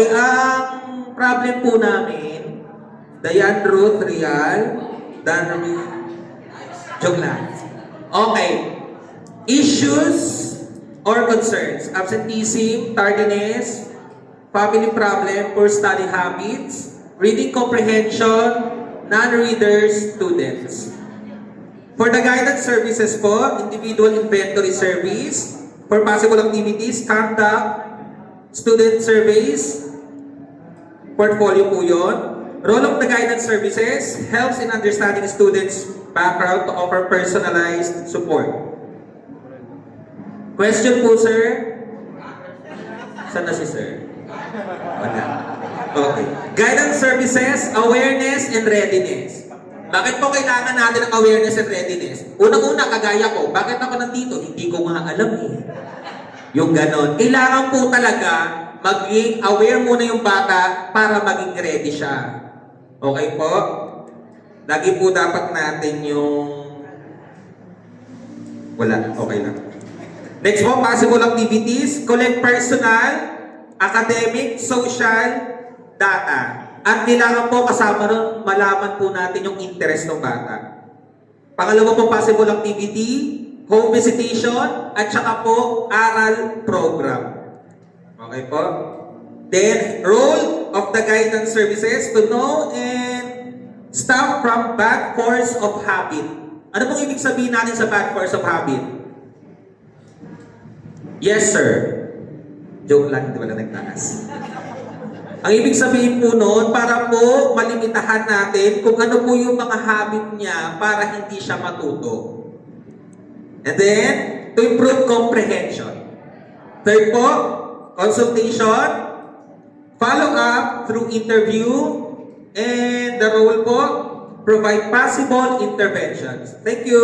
Okay, ang problem po namin, Dayan Ruth Real, Dan joke lang. Okay. Issues or concerns. Absenteeism, tardiness, family problem, poor study habits, reading comprehension, non-readers, students. For the guidance services po, individual inventory service, for possible activities, conduct, student surveys, portfolio po yun. Role of the guidance services helps in understanding students' background to offer personalized support. Question po, sir? Saan na si sir? Wala. Okay. Guidance services, awareness and readiness. Bakit po kailangan natin ng awareness and readiness? Unang-una, kagaya ko, bakit ako nandito? Hindi ko nga alam eh. Yung ganon. Kailangan po talaga maging aware muna yung bata para maging ready siya. Okay po? Lagi po dapat natin yung... Wala. Okay lang. Next po, possible activities. Collect personal, academic, social, data. At kailangan po kasama rin malaman po natin yung interest ng bata. Pangalawa po, possible activity, home visitation, at saka po, aral program. Okay po? Then, role of the guidance services to know and stop from bad force of habit. Ano pong ibig sabihin natin sa bad force of habit? Yes, sir. Joke lang, hindi wala nagtaas. Ang ibig sabihin po noon, para po malimitahan natin kung ano po yung mga habit niya para hindi siya matuto. And then, to improve comprehension. Third po, consultation, follow up through interview, and the role po, provide possible interventions. Thank you.